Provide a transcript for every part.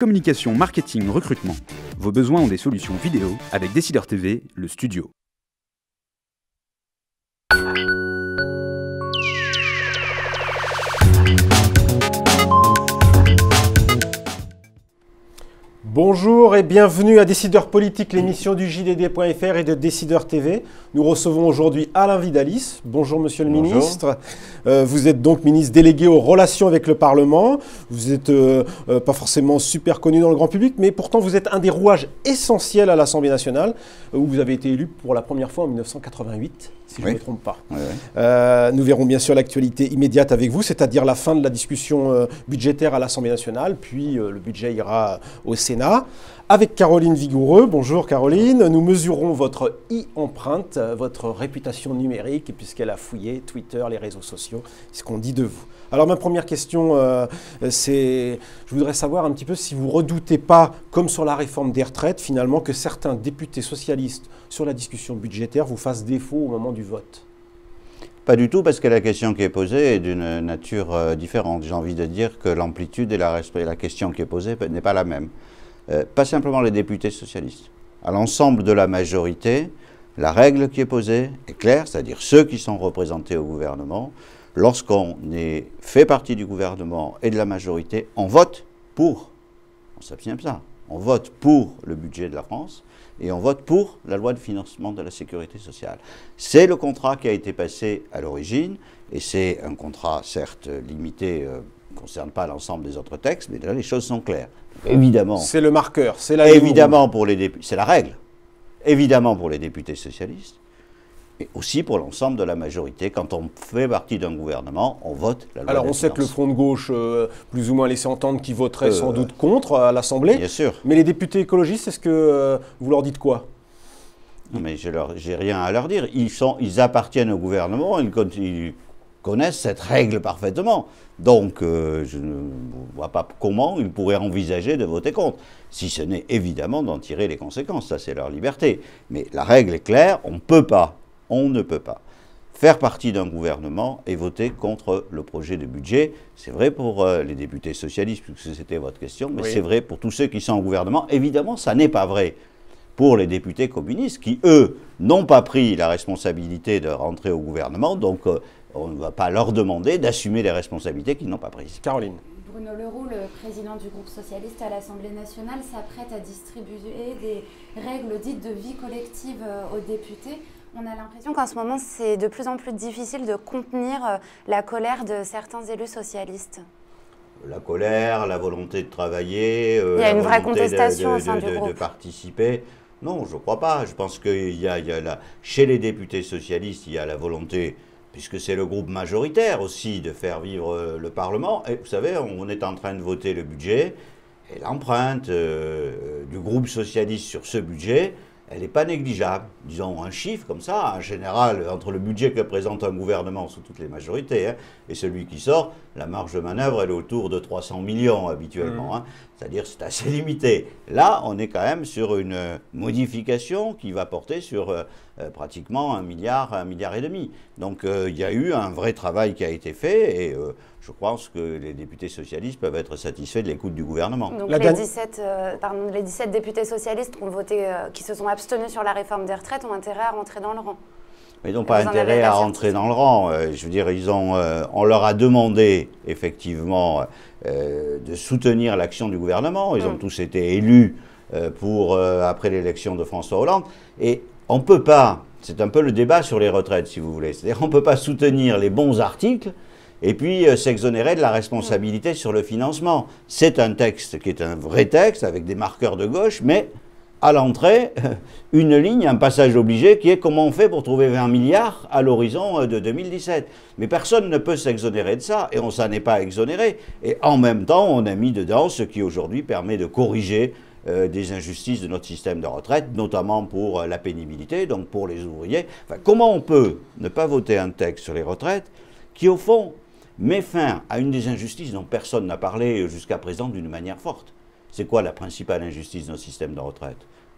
Communication, marketing, recrutement. Vos besoins ont des solutions vidéo avec Décideur TV, le studio. Bonjour et bienvenue à Décideur Politique, l'émission du JDD.fr et de Décideur TV. Nous recevons aujourd'hui Alain Vidalis. Bonjour Monsieur le Ministre. Vous êtes donc ministre délégué aux relations avec le Parlement. Vous n'êtes pas forcément super connu dans le grand public, mais pourtant vous êtes un des rouages essentiels à l'Assemblée nationale, où vous avez été élu pour la première fois en 1988, si je ne me trompe pas. Nous verrons bien sûr l'actualité immédiate avec vous, c'est-à-dire la fin de la discussion budgétaire à l'Assemblée nationale, puis le budget ira au Sénat. Avec Caroline Vigoureux. Bonjour Caroline. Nous mesurons votre e-empreinte, votre réputation numérique, puisqu'elle a fouillé Twitter, les réseaux sociaux, ce qu'on dit de vous. Alors ma première question, je voudrais savoir un petit peu si vous ne redoutez pas, comme sur la réforme des retraites, finalement, que certains députés socialistes sur la discussion budgétaire vous fassent défaut au moment du vote. Pas du tout, parce que la question qui est posée est d'une nature différente. J'ai envie de dire que l'amplitude et la question qui est posée n'est pas la même. Pas simplement les députés socialistes. À l'ensemble de la majorité, la règle qui est posée est claire, c'est-à-dire ceux qui sont représentés au gouvernement. Lorsqu'on fait partie du gouvernement et de la majorité, on vote pour, on s'abstient de ça, on vote pour le budget de la France et on vote pour la loi de financement de la sécurité sociale. C'est le contrat qui a été passé à l'origine, et c'est un contrat certes limité, ne concerne pas l'ensemble des autres textes, mais là les choses sont claires. Évidemment. C'est le marqueur, c'est la évidemment pour les députés, c'est la règle. Évidemment pour les députés socialistes, et aussi pour l'ensemble de la majorité. Quand on fait partie d'un gouvernement, on vote la loi. Alors on sait que le Front de gauche, plus ou moins laissé entendre qu'ils voteraient sans doute contre à l'Assemblée. Bien sûr. Mais les députés écologistes, est-ce que vous leur dites quoi? Non, mais j'ai rien à leur dire. Ils appartiennent au gouvernement, ils connaissent cette règle parfaitement. Donc, je ne vois pas comment ils pourraient envisager de voter contre, si ce n'est évidemment d'en tirer les conséquences. Ça, c'est leur liberté. Mais la règle est claire, on ne peut pas faire partie d'un gouvernement et voter contre le projet de budget. C'est vrai pour les députés socialistes, puisque c'était votre question, mais oui, c'est vrai pour tous ceux qui sont au gouvernement. Évidemment, ça n'est pas vrai pour les députés communistes qui, eux, n'ont pas pris la responsabilité de rentrer au gouvernement. Donc, on ne va pas leur demander d'assumer les responsabilités qu'ils n'ont pas prises. Caroline. Bruno Leroux, le président du groupe socialiste à l'Assemblée nationale, s'apprête à distribuer des règles dites de vie collective aux députés. On a l'impression qu'en ce moment, c'est de plus en plus difficile de contenir la colère de certains élus socialistes. La colère, la volonté de travailler, il y a une vraie contestation au sein du groupe. De participer. Non, je ne crois pas. Je pense que chez les députés socialistes, il y a la volonté, puisque c'est le groupe majoritaire aussi, de faire vivre le Parlement. Et vous savez, on est en train de voter le budget, et l'empreinte du groupe socialiste sur ce budget, elle n'est pas négligeable. Disons un chiffre comme ça, en général, entre le budget que présente un gouvernement sous toutes les majorités et celui qui sort, la marge de manœuvre, elle est autour de 300 millions habituellement. C'est-à-dire c'est assez limité. Là, on est quand même sur une modification qui va porter sur pratiquement 1 milliard et demi. Donc il y a eu un vrai travail qui a été fait et je pense que les députés socialistes peuvent être satisfaits de l'écoute du gouvernement. Donc les 17 députés socialistes qui ont voté, qui se sont abstenus sur la réforme des retraites ont intérêt à rentrer dans le rang. Ils n'ont pas intérêt à rentrer dans le rang. Je veux dire, on leur a demandé effectivement de soutenir l'action du gouvernement. Ils ont tous été élus après l'élection de François Hollande. Et on ne peut pas, c'est un peu le débat sur les retraites si vous voulez, c'est-à-dire qu'on ne peut pas soutenir les bons articles et puis s'exonérer de la responsabilité sur le financement. C'est un texte qui est un vrai texte avec des marqueurs de gauche, mais à l'entrée, une ligne, un passage obligé qui est comment on fait pour trouver 20 milliards à l'horizon de 2017. Mais personne ne peut s'exonérer de ça, et on s'en est pas exonéré. Et en même temps, on a mis dedans ce qui aujourd'hui permet de corriger des injustices de notre système de retraite, notamment pour la pénibilité, donc pour les ouvriers. Enfin, comment on peut ne pas voter un texte sur les retraites qui, au fond, met fin à une des injustices dont personne n'a parlé jusqu'à présent d'une manière forte? C'est quoi la principale injustice de notre système de retraite?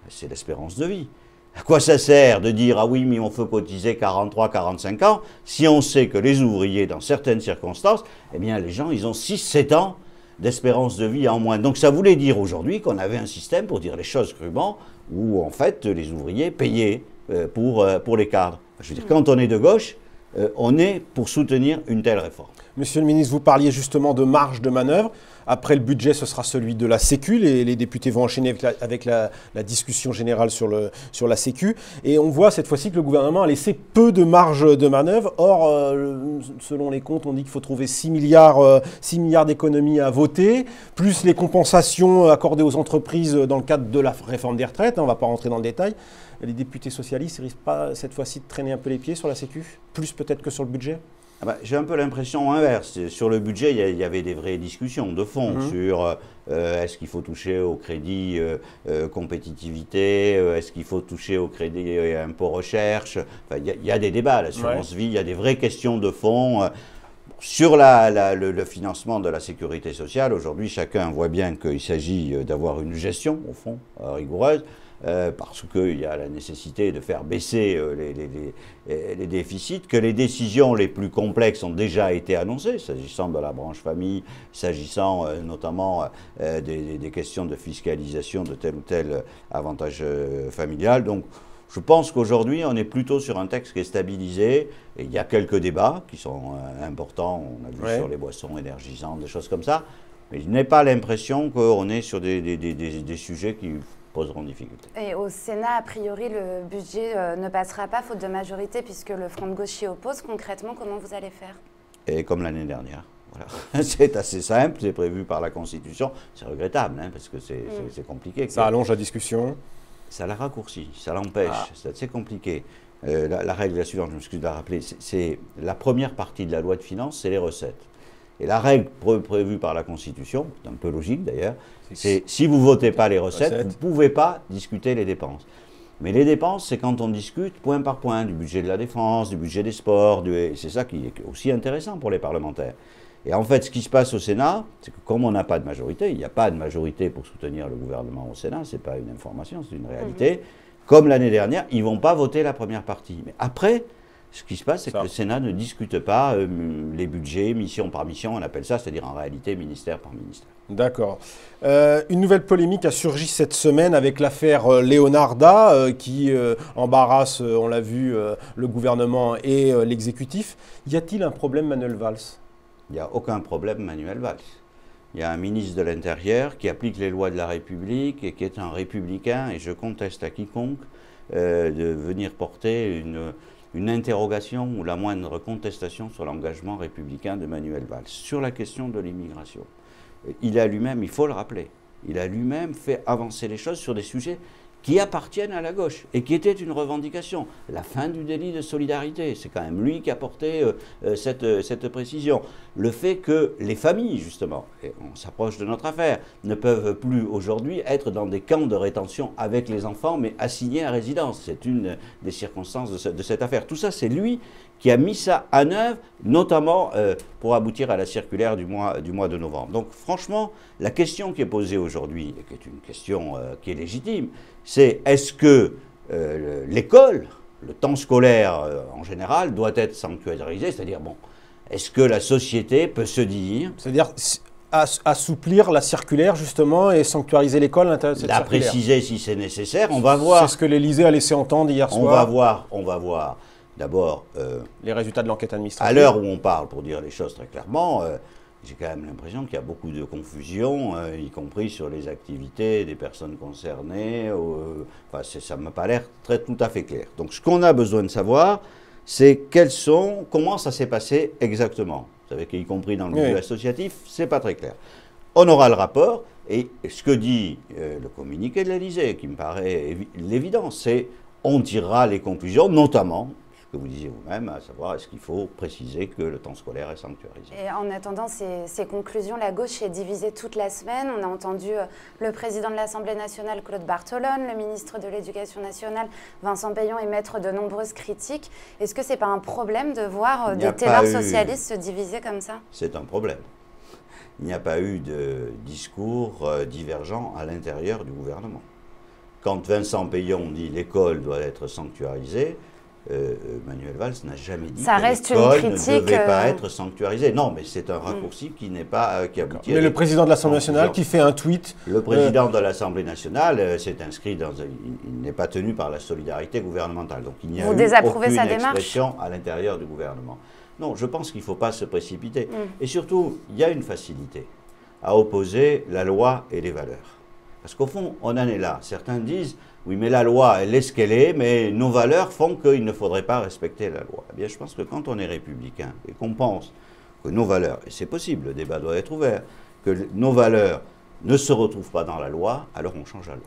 C'est l'espérance de vie. À quoi ça sert de dire « Ah oui, mais on peut cotiser 43, 45 ans » si on sait que les ouvriers, dans certaines circonstances, eh bien les gens, ils ont 6, 7 ans d'espérance de vie en moins. Donc ça voulait dire aujourd'hui qu'on avait un système, pour dire les choses crûment, où en fait les ouvriers payaient pour les cadres. Je veux dire, quand on est de gauche, on est pour soutenir une telle réforme. Monsieur le ministre, vous parliez justement de marge de manœuvre. Après le budget, ce sera celui de la Sécu. Les députés vont enchaîner avec la discussion générale sur la Sécu. Et on voit cette fois-ci que le gouvernement a laissé peu de marge de manœuvre. Or, selon les comptes, on dit qu'il faut trouver 6 milliards d'économies à voter, plus les compensations accordées aux entreprises dans le cadre de la réforme des retraites. On ne va pas rentrer dans le détail. Les députés socialistes ne risquent pas cette fois-ci de traîner un peu les pieds sur la Sécu, plus peut-être que sur le budget? J'ai un peu l'impression inverse. Sur le budget, il y avait des vraies discussions de fond sur est-ce qu'il faut toucher au crédit compétitivité, est-ce qu'il faut toucher au crédit impôt recherche. Enfin, il y a des débats, l'assurance vie, il y a des vraies questions de fond. Sur le financement de la sécurité sociale, aujourd'hui, chacun voit bien qu'il s'agit d'avoir une gestion, au fond, rigoureuse. Parce qu'il y a la nécessité de faire baisser les déficits, que les décisions les plus complexes ont déjà été annoncées, s'agissant de la branche famille, s'agissant notamment des questions de fiscalisation de tel ou tel avantage familial. Donc je pense qu'aujourd'hui, on est plutôt sur un texte qui est stabilisé, et il y a quelques débats qui sont importants, on a vu sur les boissons énergisantes, des choses comme ça, mais je n'ai pas l'impression qu'on est sur des sujets qui poseront difficulté. Et au Sénat, a priori, le budget ne passera pas faute de majorité puisque le Front de gauche s'y oppose. Concrètement, comment vous allez faire? Et comme l'année dernière. Voilà. C'est assez simple, c'est prévu par la Constitution. C'est regrettable, parce que c'est compliqué. Ça allonge la discussion. Ça la raccourcit, ça l'empêche. C'est assez compliqué. La règle est la suivante, je m'excuse de la rappeler. C'est la première partie de la loi de finances, c'est les recettes. Et la règle prévue par la Constitution, c'est un peu logique d'ailleurs, c'est si vous ne votez pas les recettes, vous ne pouvez pas discuter les dépenses. Mais les dépenses, c'est quand on discute point par point du budget de la défense, du budget des sports, c'est ça qui est aussi intéressant pour les parlementaires. Et en fait, ce qui se passe au Sénat, c'est que comme on n'a pas de majorité, il n'y a pas de majorité pour soutenir le gouvernement au Sénat, ce n'est pas une information, c'est une réalité. Comme l'année dernière, ils ne vont pas voter la première partie. Mais après, ce qui se passe, c'est que le Sénat ne discute pas les budgets, mission par mission, on appelle ça, c'est-à-dire en réalité ministère par ministère. D'accord. Une nouvelle polémique a surgi cette semaine avec l'affaire Leonarda qui embarrasse, on l'a vu, le gouvernement et l'exécutif. Y a-t-il un problème, Manuel Valls? Il n'y a aucun problème, Manuel Valls. Il y a un ministre de l'Intérieur qui applique les lois de la République et qui est un républicain, et je conteste à quiconque de venir porter une interrogation ou la moindre contestation sur l'engagement républicain de Manuel Valls. Sur la question de l'immigration, il a lui-même, il faut le rappeler, il a lui-même fait avancer les choses sur des sujets qui appartiennent à la gauche et qui étaient une revendication. La fin du délit de solidarité, c'est quand même lui qui a porté cette précision. Le fait que les familles, justement, et on s'approche de notre affaire, ne peuvent plus aujourd'hui être dans des camps de rétention avec les enfants, mais assignés à résidence. C'est une des circonstances de cette affaire. Tout ça, c'est lui qui a mis ça en œuvre, notamment pour aboutir à la circulaire du mois de novembre. Donc franchement, la question qui est posée aujourd'hui, et qui est une question qui est légitime, c'est est-ce que l'école, le temps scolaire en général, doit être sanctuarisé, c'est-à-dire, bon, est-ce que la société peut se dire... C'est-à-dire assouplir la circulaire, justement, et sanctuariser l'école à l'intérieur de cette circulaire. La préciser si c'est nécessaire, on va voir... C'est ce que l'Élysée a laissé entendre hier soir. On va voir. D'abord, les résultats de l'enquête administrative. À l'heure où on parle, pour dire les choses très clairement, j'ai quand même l'impression qu'il y a beaucoup de confusion, y compris sur les activités des personnes concernées. Enfin, ça ne m'a pas l'air tout à fait clair. Donc, ce qu'on a besoin de savoir, c'est comment ça s'est passé exactement. Vous savez qu'y compris dans le milieu associatif, c'est pas très clair. On aura le rapport, et ce que dit le communiqué de l'Élysée, qui me paraît l'évidence, c'est on tirera les conclusions, notamment que vous disiez vous-même, à savoir est-ce qu'il faut préciser que le temps scolaire est sanctuarisé. Et en attendant ces conclusions, la gauche est divisée toute la semaine. On a entendu le président de l'Assemblée nationale, Claude Bartolone, le ministre de l'Éducation nationale, Vincent Peillon, émettre de nombreuses critiques. Est-ce que ce n'est pas un problème de voir des ténors socialistes se diviser comme ça? C'est un problème. Il n'y a pas eu de discours divergent à l'intérieur du gouvernement. Quand Vincent Peillon dit l'école doit être sanctuarisée, Manuel Valls n'a jamais dit ça que reste l'école une critique, ne devait pas être sanctuarisée. Non, mais c'est un raccourci qui n'est pas qui aboutit. Mais le président de l'Assemblée nationale qui fait un tweet. Le président de l'Assemblée nationale s'est inscrit dans il n'est pas tenu par la solidarité gouvernementale. Donc il n'y a Vous eu désapprouvez aucune sa démarche expression à l'intérieur du gouvernement. Non, je pense qu'il ne faut pas se précipiter. Et surtout, il y a une facilité à opposer la loi et les valeurs. Parce qu'au fond, on en est là. Certains disent, oui, mais la loi, elle est ce qu'elle est, mais nos valeurs font qu'il ne faudrait pas respecter la loi. Eh bien, je pense que quand on est républicain et qu'on pense que nos valeurs, et c'est possible, le débat doit être ouvert, que nos valeurs ne se retrouvent pas dans la loi, alors on change la loi.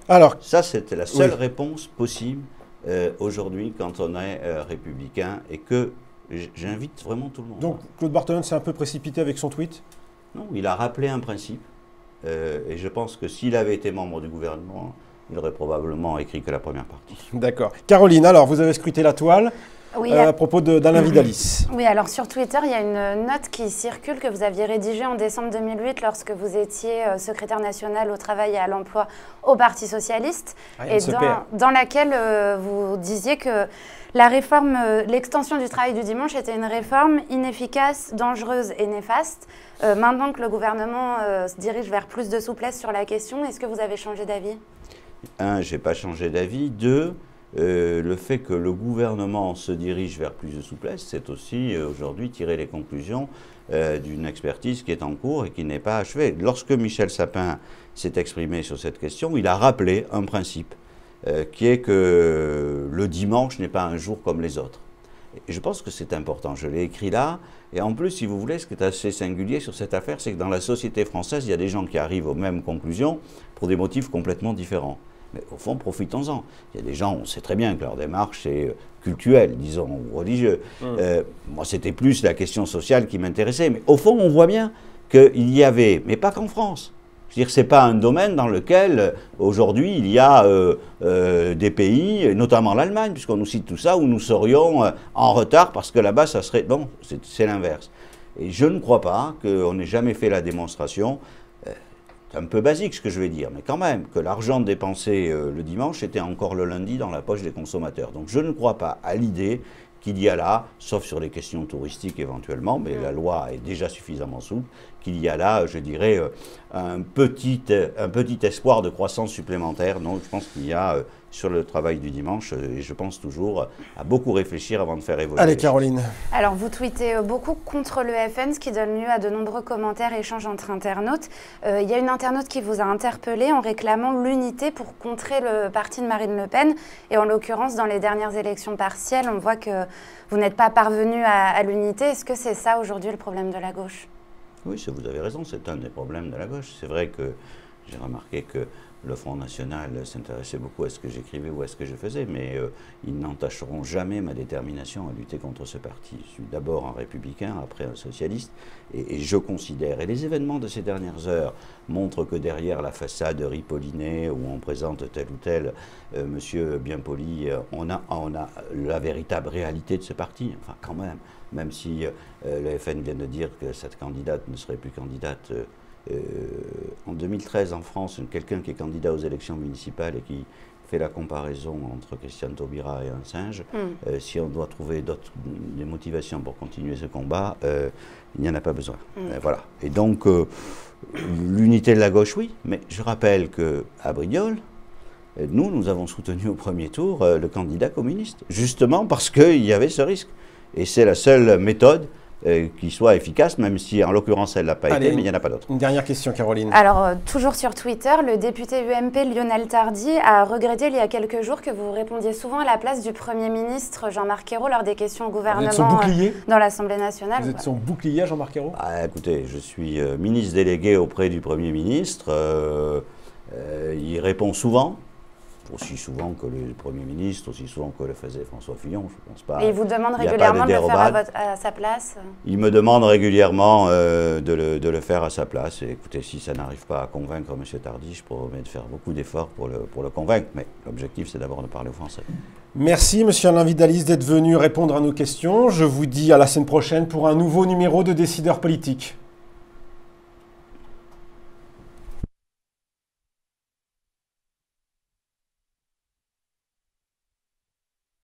Alors, ça, c'était la seule réponse possible aujourd'hui quand on est républicain et que j'invite vraiment tout le monde. Donc, Claude Barthelone s'est un peu précipité avec son tweet? Non, il a rappelé un principe. Et je pense que s'il avait été membre du gouvernement, il aurait probablement écrit que la première partie. D'accord. Caroline, alors, vous avez scruté la toile à propos d'Alain Vidalis. Oui, alors sur Twitter, il y a une note qui circule que vous aviez rédigée en décembre 2008 lorsque vous étiez secrétaire national au travail et à l'emploi au Parti socialiste, et dans laquelle vous disiez que la réforme, l'extension du travail du dimanche était une réforme inefficace, dangereuse et néfaste. Maintenant que le gouvernement se dirige vers plus de souplesse sur la question, est-ce que vous avez changé d'avis? Un, je n'ai pas changé d'avis. Deux, le fait que le gouvernement se dirige vers plus de souplesse, c'est aussi aujourd'hui tirer les conclusions d'une expertise qui est en cours et qui n'est pas achevée. Lorsque Michel Sapin s'est exprimé sur cette question, il a rappelé un principe qui est que le dimanche n'est pas un jour comme les autres. Et je pense que c'est important, je l'ai écrit là, et en plus, si vous voulez, ce qui est assez singulier sur cette affaire, c'est que dans la société française, il y a des gens qui arrivent aux mêmes conclusions pour des motifs complètement différents. Mais au fond, profitons-en. Il y a des gens, on sait très bien que leur démarche est cultuelle, disons, ou religieuse. Moi, c'était plus la question sociale qui m'intéressait, mais au fond, on voit bien qu'il y avait, mais pas qu'en France. Je veux dire, ce n'est pas un domaine dans lequel, aujourd'hui, il y a des pays, notamment l'Allemagne, puisqu'on nous cite tout ça, où nous serions en retard parce que là-bas, ça serait... Bon, c'est l'inverse. Et je ne crois pas qu'on n'ait jamais fait la démonstration, c'est un peu basique ce que je vais dire, mais quand même, que l'argent dépensé le dimanche était encore le lundi dans la poche des consommateurs. Donc je ne crois pas à l'idée qu'il y a là, sauf sur les questions touristiques éventuellement, mais la loi est déjà suffisamment souple, qu'il y a là, je dirais, un petit espoir de croissance supplémentaire. Donc je pense qu'il y a sur le travail du dimanche, et je pense toujours à beaucoup réfléchir avant de faire évoluer. Allez Caroline. Alors vous tweetez beaucoup contre le FN, ce qui donne lieu à de nombreux commentaires et échanges entre internautes. Il y a une internaute qui vous a interpellé en réclamant l'unité pour contrer le parti de Marine Le Pen. Et en l'occurrence, dans les dernières élections partielles, on voit que vous n'êtes pas parvenu à l'unité. Est-ce que c'est ça aujourd'hui le problème de la gauche? Oui, vous avez raison, c'est un des problèmes de la gauche. C'est vrai que j'ai remarqué que le Front National s'intéressait beaucoup à ce que j'écrivais ou à ce que je faisais, mais ils n'entacheront jamais ma détermination à lutter contre ce parti. Je suis d'abord un républicain, après un socialiste, et je considère, et les événements de ces dernières heures montrent que derrière la façade ripollinée, où on présente tel ou tel monsieur bien poli, on a la véritable réalité de ce parti, enfin quand même si le FN vient de dire que cette candidate ne serait plus candidate. En 2013, en France, quelqu'un qui est candidat aux élections municipales et qui fait la comparaison entre Christiane Taubira et un singe, si on doit trouver des motivations pour continuer ce combat, il n'y en a pas besoin. Voilà. Et donc, l'unité de la gauche, oui, mais je rappelle qu'à Brignoles, nous avons soutenu au premier tour le candidat communiste, justement parce qu'il y avait ce risque. Et c'est la seule méthode qui soit efficace, même si en l'occurrence elle n'a pas été, mais il n'y en a pas d'autre. Une dernière question, Caroline. Alors, toujours sur Twitter, le député UMP Lionel Tardy a regretté il y a quelques jours que vous répondiez souvent à la place du Premier ministre Jean-Marc Ayrault lors des questions au gouvernement dans l'Assemblée nationale. Vous êtes son bouclier, Jean-Marc Ayrault? Écoutez, je suis ministre délégué auprès du Premier ministre. Il répond souvent. Aussi souvent que le Premier ministre, aussi souvent que le faisait François Fillon, je ne pense pas. Et il vous demande régulièrement de le faire à sa place? Il me demande régulièrement de le faire à sa place. Et écoutez, si ça n'arrive pas à convaincre M. Tardy, je promets de faire beaucoup d'efforts pour le convaincre. Mais l'objectif, c'est d'abord de parler au Français. Merci, M. Alain Vidalis, d'être venu répondre à nos questions. Je vous dis à la semaine prochaine pour un nouveau numéro de Décideurs politiques.